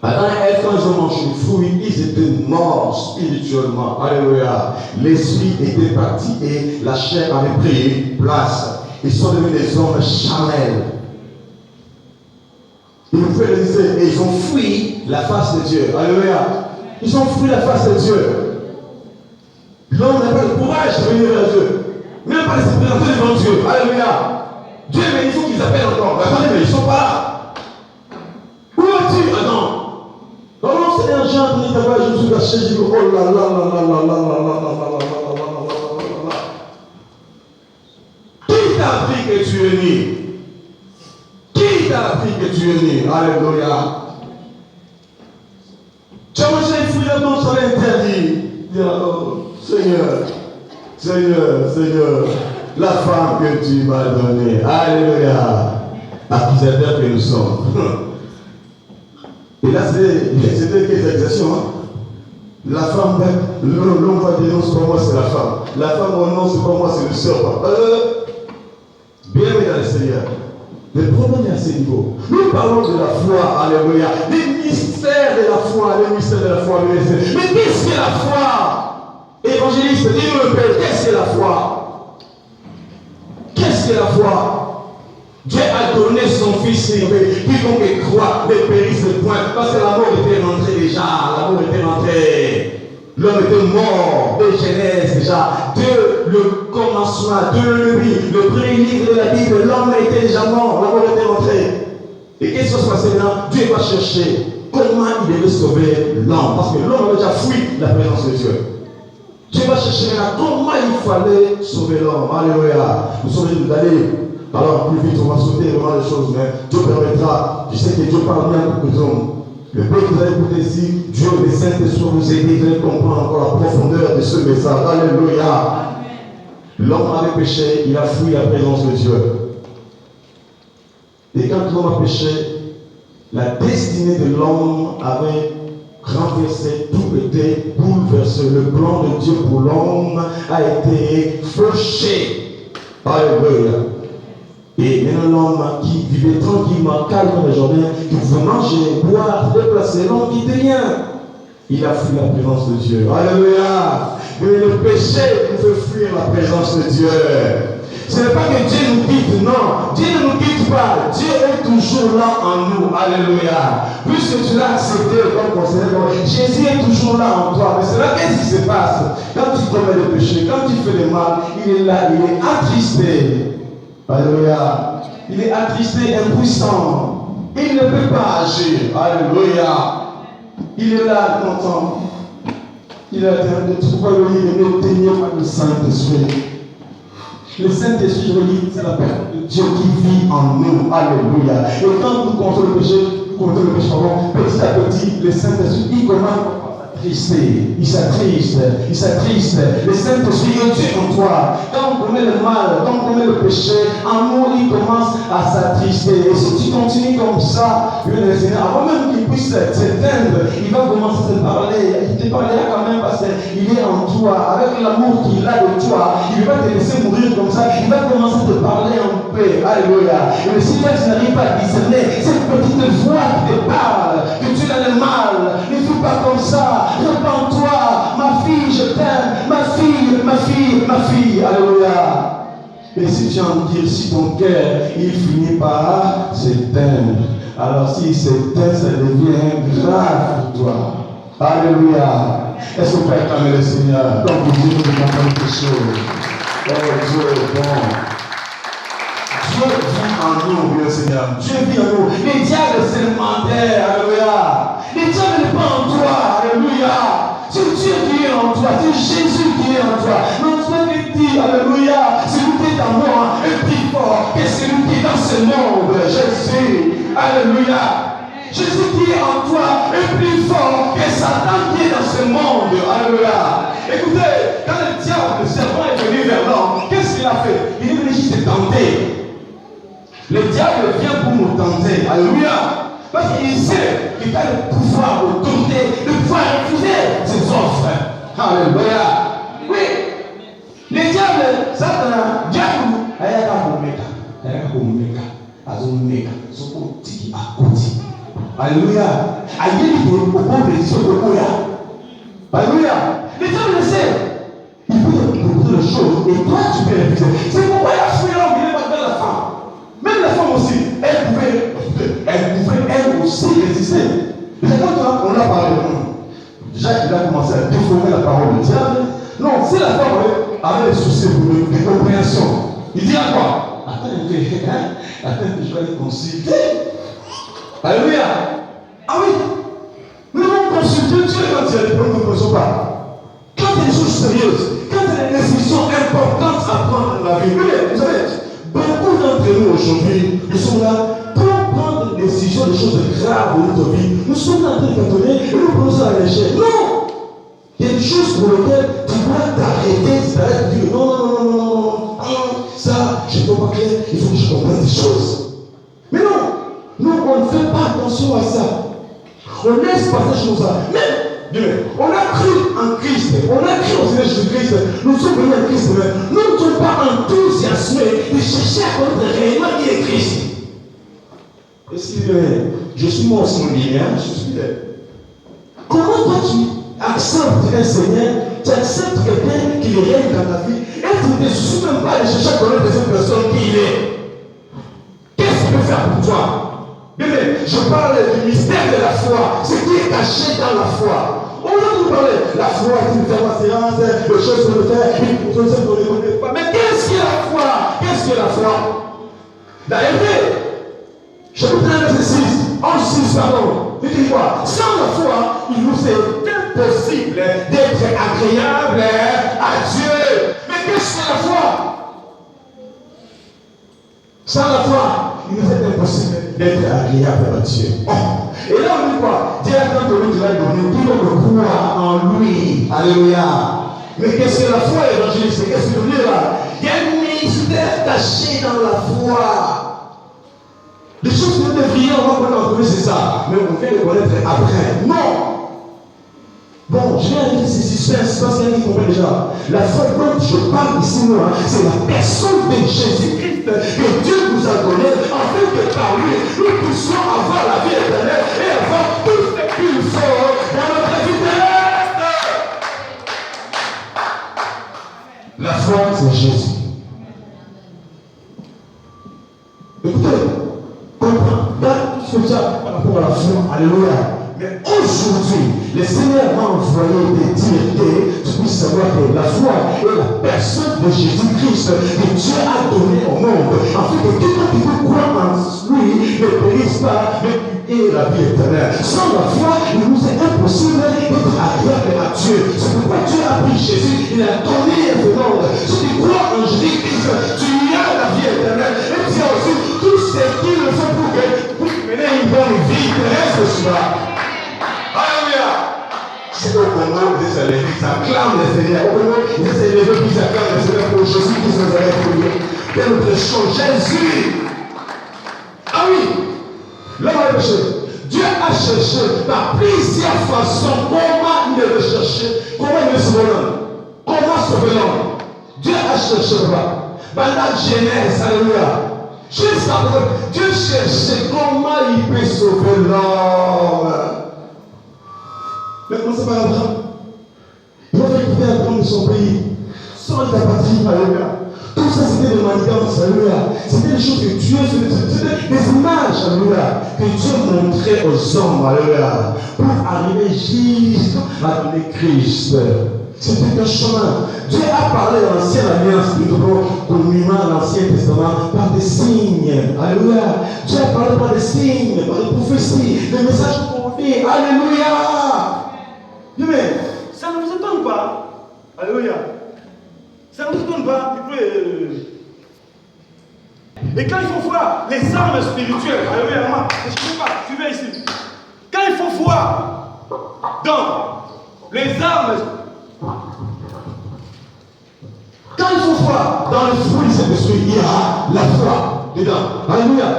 Adam et Ève, quand ils ont mangé le fruit, ils étaient morts spirituellement. Alléluia. L'esprit était parti et la chair avait pris place. Ils sont devenus des hommes charnels. Ils nous fait le dire, et ils ont fui la face de Dieu. Alléluia. Ils ont fui la face de Dieu. L'homme n'a pas le courage de venir vers Dieu. Même pas de se présenter devant Dieu. Alléluia. Dieu, mais il faut qu'ils appellent encore. Attendez, mais ils ne sont pas là. Où es-tu? Attends. Non, c'est un genre de travail, je me suis caché, je dis, oh là là là là là là là là là là là là là là là là là. t'a appris que tu es nu? Qui t'a appris que tu es nu? Alléluia. Tu as mangé les fruits de non, ça interdit. Oh, Seigneur, Seigneur, Seigneur, la femme que tu m'as donnée. Alléluia. Accusateurs que nous sommes. Et là, c'était quelques exceptions. Hein? La femme, l'homme va dire non, c'est pas moi, c'est la femme. La femme, oh non, c'est pas moi, c'est le serpent. Bien aimé dans le Seigneur. Le problème est à ce niveau. Nous parlons de la foi, alléluia. Les mystères de la foi, les mystères de la foi. Mais qu'est-ce que la foi? Évangéliste, dis-nous le Père, qu'est-ce que la foi? Qu'est-ce que la foi? Dieu a donné son Fils aimé, quiconque croit ne périsse point, parce que la mort était rentrée déjà, la mort était rentrée. L'homme était mort de Genèse déjà, de le commencement, de le premier livre de la Bible, l'homme était déjà mort, la mort était rentrée. Et qu'est-ce qui se passe maintenant? Dieu va chercher comment il devait sauver l'homme, parce que l'homme avait déjà fui la présence de Dieu. Dieu va chercher maintenant comment il fallait sauver l'homme. Alléluia. Nous sommes venus d'aller. Alors plus vite, on va sauter vraiment les choses, mais Dieu permettra. Je sais que Dieu parle bien à beaucoup d'hommes. Le peu que vous allez écouter ici, Dieu, le Saint-Esprit vous aider, vous allez comprendre encore la profondeur de ce message. Alléluia. L'homme avait péché, il a fui la présence de Dieu. Et quand l'homme a péché, la destinée de l'homme avait renversé, tout était bouleversé. Le plan de Dieu pour l'homme a été fauché. Alléluia. Et maintenant l'homme qui vivait tranquillement, calme dans le jardin, qui pouvait manger, boire, se déplacer, l'homme qui n'était rien. Il a fui la présence de Dieu. Alléluia. Mais le péché pouvait fuir la présence de Dieu. Ce n'est pas que Dieu nous quitte, non. Dieu ne nous quitte pas. Dieu est toujours là en nous. Alléluia. Puisque tu l'as accepté comme conseiller, Jésus est toujours là en toi. Mais c'est là qu'est-ce qui se passe? Quand tu commets le péché, quand tu fais le mal, il est là, il est attristé. Alléluia. Il est attristé, impuissant. Il ne peut pas agir. Alléluia. Il est là, content. Il est en train de trouver le lit de n'obtenir pas le Saint-Esprit. Le Saint-Esprit, je le dis, c'est la personne de Dieu qui vit en nous. Alléluia. Et quand nous comptons le péché, petit à petit, le Saint-Esprit, il commence à s'attrister. Il s'attriste. Le Saint-Esprit est Dieu en toi. Quand on commet le mal, quand on commet le péché, en nous, il commence à s'attrister. Et si tu continues comme ça, le Seigneur, avant même qu'il puisse s'éteindre, il va commencer à te parler. Il te parlera quand même parce qu'il est en toi. Avec l'amour qu'il a de toi, il ne va pas te laisser mourir comme ça. Il va commencer à te parler en paix. Alléluia. Et si tu n'arrives pas à discerner cette petite voix qui te parle, que tu as le mal, ne fais pas comme ça. Repends-toi, ma fille, je t'aime, ma fille. Alléluia. Et si tu en dis, si ton cœur, il finit par s'éteindre, alors s'il s'éteint, ça devient grave pour toi. Alléluia. Est-ce que vous pouvez acclamer le Seigneur? Donc vous dites, vous comprenez quelque chose. Oh, Dieu est bon. Dieu vit en nous, bien Seigneur. Dieu vit en nous. Les diables, c'est le menteur. Alléluia. Les diables n'est pas en toi. Alléluia. C'est Dieu qui est en toi. C'est Jésus qui est en toi. Notre Père dit, alléluia, celui qui est en moi est plus fort que celui qui est dans ce monde. Jésus. Alléluia. Jésus qui est en toi est plus fort que Satan qui est dans ce monde. Alléluia. Écoutez, quand le diable, le serpent est venu vers l'homme, qu'est-ce qu'il a fait? Il est venu juste te tenter. Le diable vient pour nous tenter. Alléluia. Parce qu'il sait qu'il a le pouvoir de tenter, de pouvoir refuser ses offres. Alléluia. Oui. Le diable, Satan, diable, alléluia. Alléluia. Le diable le sait. Il peut te proposer des choses et toi tu peux refuser. C'est pourquoi il a fui l'homme, il est pas vers la femme. Même la femme aussi, elle pouvait elle aussi résister. Mais quand on a parlé, déjà il a commencé à déformer la parole du diable. Non, c'est la femme avait des soucis de compréhension. Il dit à quoi? Attends, je vais aller consulter. Alléluia. Ah oui. Nous devons consulter Dieu quand il y a des problèmes que nous ne connaissons pas. Quand il y a des choses sérieuses, quand il y a des décisions importantes à prendre dans la vie. Vous savez, beaucoup aujourd'hui, nous sommes là pour prendre des décisions, des choses graves de notre vie. Nous sommes là en train de cantonner et nous prenons ça à l'échelle. Non! Il y a des choses pour lesquelles tu dois t'arrêter, c'est-à-dire dire non, ça, je ne vois pas clair, il faut que je comprenne des choses. Mais non, nous, on ne fait pas attention à ça. On laisse passer des choses là. Mais, on a cru en Christ, on a cru au Seigneur Jésus-Christ, nous sommes venus en Christ, mais nous ne sommes pas enthousiasmés de chercher à connaître réellement qui est Christ. Est-ce qu'il est? Je suis mort sans lien, je suis fidèle. Comment toi tu acceptes un Seigneur, tu acceptes quelqu'un qui règne dans ta vie, et tu ne te soucies même pas de chercher à connaître cette personne qui il est? Qu'est-ce qu'il peut faire pour toi? Bien, je parle du mystère de la foi, ce qui est caché dans la foi. On va nous parler, la foi, c'est une séance, les choses qu'on peut faire, une chose qu'on ne connaît pas. Mais qu'est-ce que la foi? Qu'est-ce que la foi? Dans Hébreux, chapitre 1, verset 6, 11, 6, pardon, il dit quoi? Sans la foi, il nous est impossible d'être agréable à Dieu. Mais qu'est-ce que la foi? Sans la foi, il nous est impossible d'être agréable à Dieu. Oh. Et là, on dit quoi? Dieu a tant donné, Dieu a donné, tout le monde croit en lui. Alléluia. Mais qu'est-ce que la foi, évangéliste? Qu'est-ce que vous dire là? Il y a un mystère caché dans la foi. Les choses que nous devrions avoir en commun, c'est ça. Mais on vient les connaître après. Non! Bon, je vais arrêter ces suspens parce qu'il y a qui comprennent déjà. La foi dont je parle ici, moi, c'est la personne de Jésus-Christ que Dieu nous a donné, afin que par lui, nous puissions avoir la vie éternelle et avoir tout ce qu'il faut dans notre vie terrestre. La foi, c'est Jésus. Écoutez, comprends, regarde tout ce que tu as par rapport à la foi. Alléluia. Mais aujourd'hui, le Seigneur m'a envoyé te dire que tu puisses savoir que la foi est la personne de Jésus-Christ que Dieu a donné au monde. Afin que quelqu'un qui veut croire en lui ne périsse pas, mais ait la vie éternelle. Sans la foi, il nous est impossible d'être agréable à Dieu. C'est pourquoi Dieu a pris Jésus, il a donné au monde. Si tu crois en Jésus-Christ, tu as la vie éternelle. Et tu as aussi tout ce qu'il faut pour mener une bonne vie terrestre sur la. Alléluia. C'est au Congo, ils essaient de lever, ils acclament le Seigneur. Au Congo, ils essaient de lever, puis ils acclament le Seigneur pour Jésus qui nous a réveillés. Quelle autre chose? Jésus. Ah oui. L'homme a péché. Dieu a cherché par plusieurs façons comment il le chercher, comment il le sauver l'homme. Comment sauver l'homme? Dieu a cherché là. Dans la Genèse, alléluia. Jusqu'à Dieu cherchait comment il peut sauver l'homme. Mais commencez par Abraham. Il va faire quitter Abraham de son pays, sans la patrie, alléluia. Tout ça, c'était des manigances, alléluia. C'était des choses que Dieu faisait, c'était des images, alléluia, que Dieu montrait aux hommes, alléluia, pour arriver jusqu'à donner Christ. C'était un chemin. Dieu a parlé de l'ancienne alliance, plutôt communément l'Ancien Testament, par des signes. Alléluia. Dieu a parlé par des signes, par des prophéties, des messages confiés. Alléluia. Mais ça ne vous étonne pas. Alléluia. Ça ne vous étonne pas. Et quand il faut voir les armes spirituelles, alléluia, moi, je ne sais pas, suivez ici. Quand il faut voir dans les armes, quand il faut voir dans le fruit de cet esprit, il y a la foi dedans. Alléluia.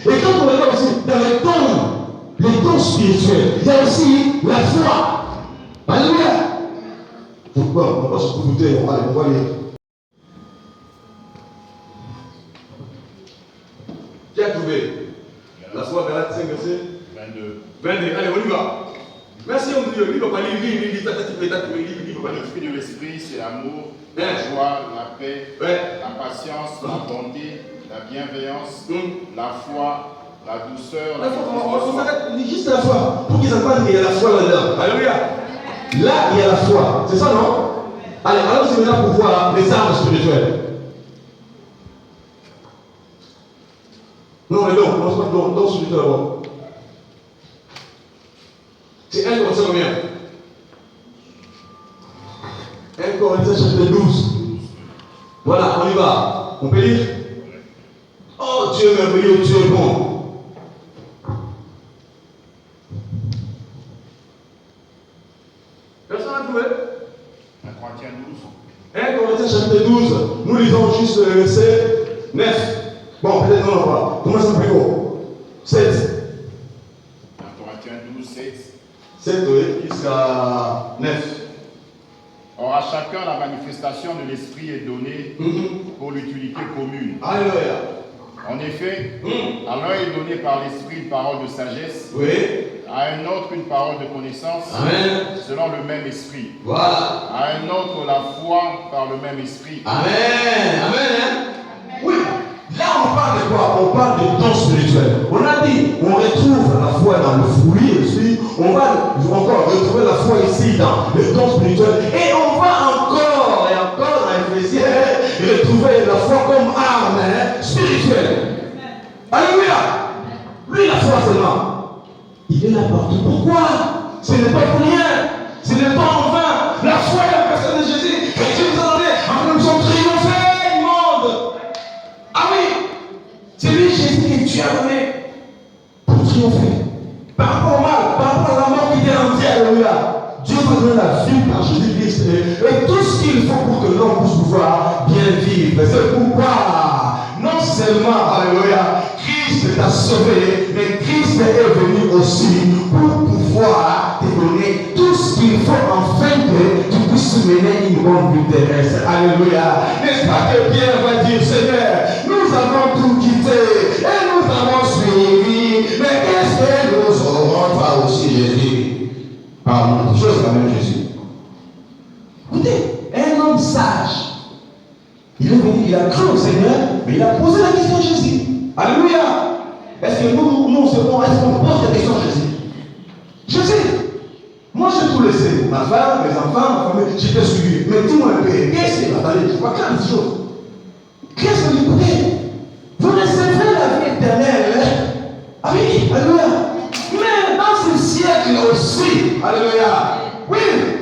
Et quand on regarde aussi dans les dons spirituels, il y a aussi la foi. Alléluia. Pourquoi? On va pas se goûter, on va lire. Qui a trouvé? La foi, Galates 5, verset 22. Allez, on y va. Merci, on dit, il ne va pas lire, il va pas lire. Le fruit de l'esprit, c'est l'amour, la joie, la paix, la patience, la bonté, la bienveillance, la foi, la douceur. La foi, on s'arrête juste la foi, pour qu'ils entendent qu'il y a la foi là-dedans. Alléluia. Là, il y a la foi. C'est ça, non? Allez, alors c'est maintenant pour voir les armes spirituelles. Non, mais non, on se met dans spirituel d'abord. C'est 1 Corinthiens combien? 1 Corinthiens chapitre 12. Voilà, on y va. On peut lire? Oh, Dieu est merveilleux, Dieu est bon. Personne n'a trouvé? 1 Corinthiens 12. 1 Corinthiens chapitre 12, nous lisons juste le verset 9. Bon, peut-être non, pas. Commençons plus haut. 7. 1 Corinthiens 12, 7. 7, oui, jusqu'à 9. Or, à chacun, la manifestation de l'Esprit est donnée pour l'utilité commune. Alléluia. En effet, à l'un est donné par l'Esprit une parole de sagesse, Oui. à un autre une parole de connaissance, Amen. selon le même Esprit. Voilà. À un autre la foi par le même Esprit. Amen. Amen. Hein? Oui. Là, on parle de quoi? On parle de dons spirituels. On a dit, on retrouve la foi dans le fruit aussi. On va encore retrouver la foi ici dans les dons spirituels. Et on va encore et encore dans Éphésiens retrouver la foi comme arme spirituelle. Alléluia. Lui, la foi seulement. Il est là partout. Pourquoi? Ce n'est pas pour rien. Ce n'est pas en vain. La foi est la personne de Jésus que Dieu nous a donné afin que nous sommes triomphés du monde. Ah oui, c'est lui Jésus que Dieu a donné pour triompher. Par rapport au mal, par rapport à la mort qui était entière, alléluia. Dieu va donner la vie par Jésus-Christ et tout ce qu'il faut pour que l'homme puisse pouvoir bien vivre. C'est pourquoi, non seulement, alléluia, Christ t'a sauvé, mais Christ est venu aussi pour pouvoir te donner tout ce qu'il faut afin que tu puisses mener une bonne vie terrestre. Alléluia. N'est-ce pas que Pierre va dire, Seigneur, nous avons tout quitté et nous avons suivi, mais qu'est-ce que nous aurons pas aussi, Jésus? Parlons de choses quand même, Jésus. Écoutez, un homme sage, il est venu, il a cru au Seigneur, mais il a posé la question à Jésus. Alléluia. Est-ce que nous c'est bon, est-ce qu'on pose la question à Jésus? Jésus, moi j'ai tout laissé, ma femme, mes enfants, ma famille, j'étais suivi. Mais dis-moi un peu, qu'est-ce que attendez, je vois clair des choses. Qu'est-ce que vous écoutez? Vous recevrez la vie éternelle. Ah oui, alléluia. Mais dans ce siècle aussi, alléluia. Oui,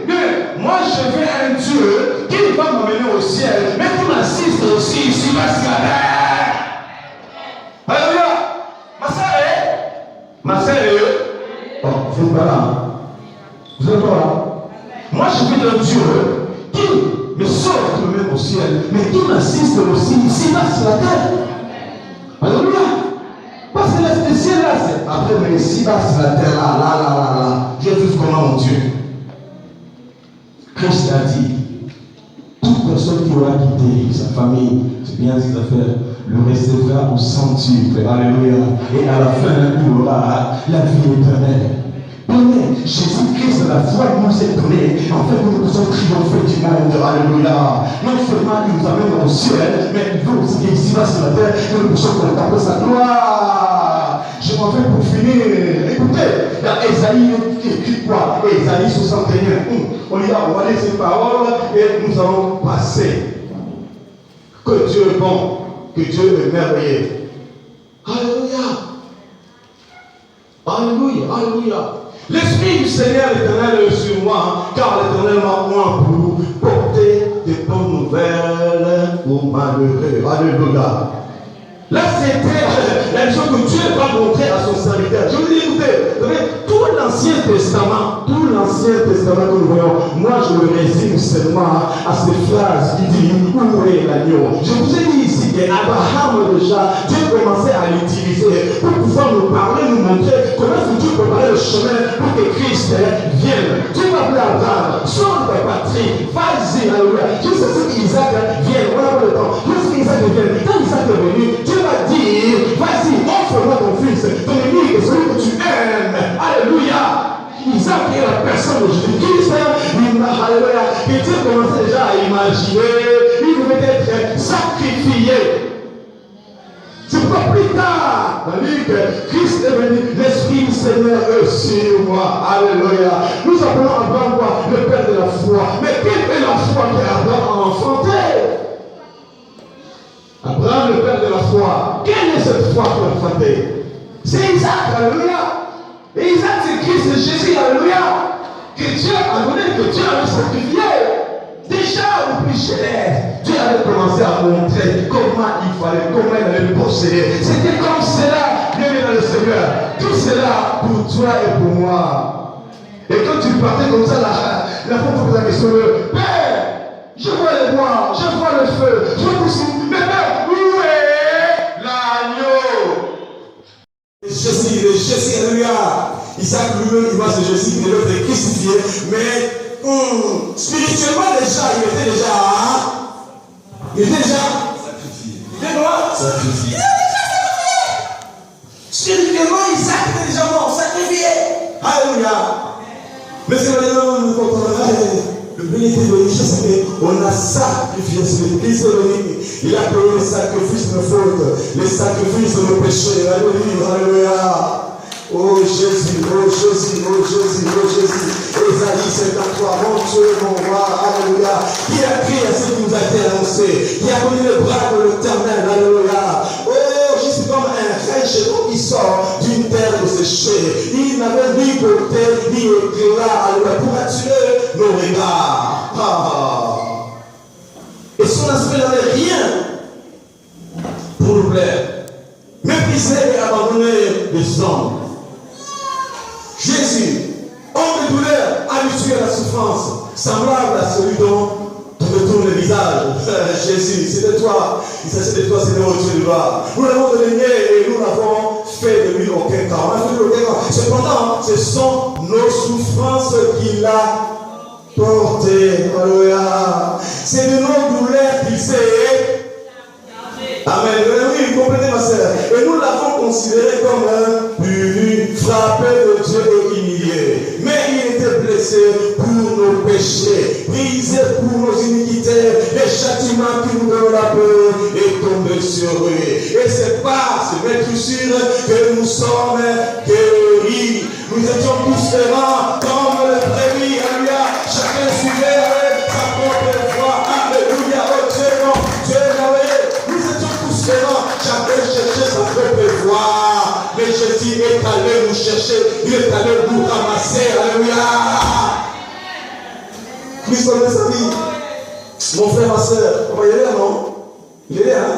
mais moi je veux un Dieu qui va m'amener au ciel, mais qui m'assiste aussi sur la terre. Alléluia. Ma sœur est. Oh, vous êtes pas là. Vous êtes pas là. Moi je veux un Dieu qui me sauve, qui me met au ciel, mais qui m'assiste aussi ici-bas sur la terre. Alléluia. Parce que le ciel là, c'est après, mais ici-bas sur la terre, là. Je dis comment mon Dieu. Christ a dit, toute personne qui aura quitté sa famille, ses biens, ses affaires, le recevra au centuple. Alléluia. Et à la fin, il aura la vie éternelle. Donnez, Jésus-Christ, la foi nous est donnée, en fait, nous puissions triompher du monde. Alléluia. Non seulement il nous amène au ciel, mais il veut aussi qu'ici-bas sur la terre, que nous puissions contempler sa gloire. Je m'en vais pour finir. Écoutez, dans Ésaïe, écrit quoi? Ésaïe 61. On va lire ces paroles et nous allons passer. Que Dieu est bon, que Dieu est merveilleux. Alléluia. Alléluia, alléluia. L'Esprit du Seigneur l'Éternel est sur moi, car l'Éternel m'a oint pour porter des bonnes nouvelles aux malheureux. Alléluia. Là, c'était la chose que Dieu va montrer à son serviteur. Je vous dis, écoutez, tout l'Ancien Testament que nous voyons, moi je le résume seulement à ces phrases qui disent où est l'agneau. Je vous ai dit ici qu'Abraham déjà, Dieu commençait à l'utiliser pour pouvoir nous parler, nous montrer comment Dieu préparait le chemin pour que Christ vienne. Dieu va appeler Abraham, sors de ta patrie, vas-y, alléluia. Jusqu'à ce qu'Isaac vienne, on n'a pas le temps, jusqu'à ce qu'Isaac vienne. Quand Isaac est venu, Dieu va dire, vas-y, offre-moi ton fils, ton ami, celui que tu aimes. Alléluia. Isaac est la personne de Jésus-Christ. Alléluia. Et Dieu commençait déjà à imaginer, il devait être sacrifié. C'est pas plus tard, dans Luc, Christ est venu, l'Esprit du Seigneur est sur moi. Alléluia. Nous appelons Abraham le père de la foi. Mais quelle est la foi qu'Abraham a enfantée? Abraham, le père de la foi. Quelle est cette foi qu'il a enfantée? C'est Isaac, alléluia. Et Isaac, c'est Christ, c'est Jésus, alléluia. Que Dieu a donné, que Dieu avait sacrifié. Déjà au plus cher, Dieu avait commencé à montrer comment il fallait, comment il allait le posséder. C'était comme cela, bien dans le Seigneur. Tout cela pour toi et pour moi. Et quand tu partais comme ça, la femme pose la question, Père, je vois les bois, je vois le feu, je vois tout ça. Mais Père, où est l'agneau? Jésus, alléluia. Isaac lui-même, il voit ce Jésus, il est crucifié, mais spirituellement déjà, il était déjà sacrifié. Il était quoi? Sacrifié. Spirituellement, Isaac était déjà mort, sacrifié. Alléluia. Mais c'est maintenant, nous comprenons. Le bénéfice de richesse, c'est qu'on a sacrifié ce Christ. Il a payé les sacrifices de nos fautes, les sacrifices de nos péchés. Alléluia. Oh Jésus, oh Jésus, oh Jésus, oh Jésus. Ésaïe 53, mon Dieu, mon roi, alléluia. Qui a crié à ce qui nous a été annoncé, qui a connu le bras de l'Éternel, alléluia. Oh, je suis comme un rejeton qui sort d'une terre desséchée. Il n'avait ni beauté, ni éclat, alléluia, pour attirer nos regards. Et son aspect n'avait rien pour nous plaire. Méprisé et abandonné des hommes. Jésus, homme de douleur, habitué à la souffrance, semblable à celui dont on retourne le visage. Jésus, c'est de toi. Il s'agit de toi, Seigneur, Dieu de gloire. Nous l'avons donné et nous n'avons fait de lui aucun cas. On a fait de lui aucun cas. Cependant, ce sont nos souffrances qu'il a portées. Alléluia. C'est de nos douleurs qu'il s'est. Amen. Oui, comprenez ma sœur. Et nous l'avons considéré comme un puni, frappé de Dieu et humilié. Mais il était blessé pour nos péchés, brisé pour nos iniquités. Les châtiments qui nous donnent la paix est tombé sur lui. Et c'est par ce maîtrisure que nous sommes guéris. Nous étions tous errants comme le brebis. Alléluia. Chacun suivait sa propre voie. Alléluia. Oh Dieu, non. Dieu, j'avais cherché sa propre voie, mais Jésus est allé nous chercher, il est allé nous ramasser. Alléluia. Christ connaît sa vie. Mon frère, ma soeur, il est là, non? Il est là, hein?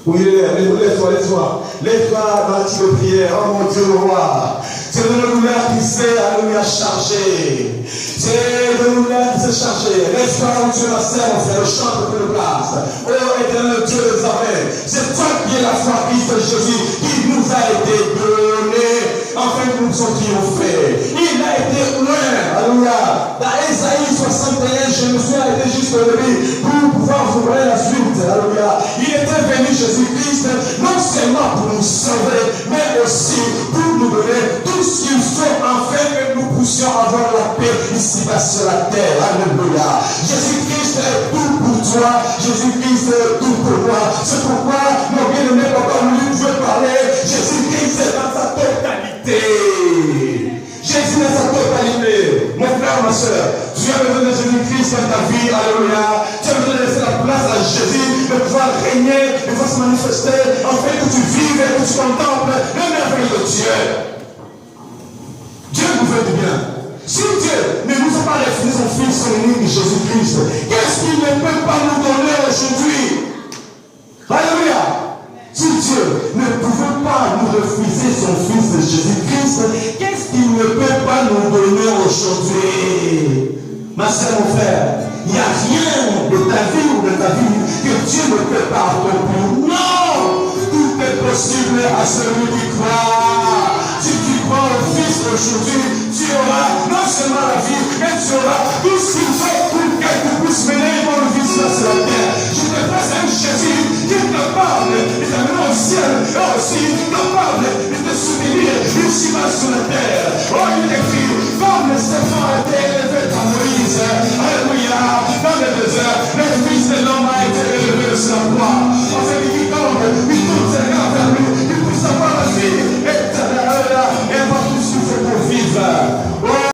Oui, il est là. Lève-toi. Lève-toi dans la petite prière. Oh mon Dieu, le roi. C'est de nos douleurs qui s'est, alléluia, chargé. C'est de nos douleurs qui s'est chargé. Lève-toi, mon Dieu, ma sœur, mon frère, chante pour le place. Oh, éternel Dieu des armées. C'est toi qui es la foi Christ Jésus qui nous a été donné. Enfin, nous nous sommes triomphés. Il a été loin. Alléluia. Dans Ésaïe 61, je me suis arrêté juste au début pour pouvoir vous voir la suite. Alléluia. Il était venu, Jésus-Christ, non seulement pour nous sauver, mais aussi pour nous donner tout ce qu'il faut afin que nous puissions avoir la paix ici-bas sur la terre. Alléluia. Jésus-Christ est tout pour toi. Jésus-Christ est tout pour moi. C'est pourquoi mon bien-aimé papa lui veut parler. Jésus-Christ est dans sa totalité. Jésus est sa totalité. Mon frère, ma soeur, tu as besoin de Jésus-Christ dans ta vie. Alléluia. Tu as besoin de laisser la place à Jésus, de pouvoir régner, de pouvoir se manifester, afin que tu vives et que tu contemples le merveille de Dieu. Dieu nous veut du bien. Si Dieu ne nous a pas refusé son Fils, son unique Jésus-Christ, qu'est-ce qu'il ne peut pas nous donner aujourd'hui? Alléluia. Si Dieu ne pouvait pas nous refuser son Fils Jésus-Christ, qu'est-ce qu'il ne peut pas nous donner aujourd'hui? Ma soeur, mon frère, il n'y a rien de ta vie ou de ta vie que Dieu ne peut pas accomplir. Non! Tout est possible à celui qui croit. Si tu crois au Fils aujourd'hui, tu auras non seulement la vie, mais tu auras tout ce qu'il faut pour que tu puisses mener mon vie sur la terre. Je te présente Jésus qui te parle et t'amène au ciel, et aussi te parle et te soutenir ici-bas sur la terre. Oh, il écrit, comme le serpent a été élevé par Moïse, alléluia, dans le désert, le Fils de l'homme a été élevé sur la croix.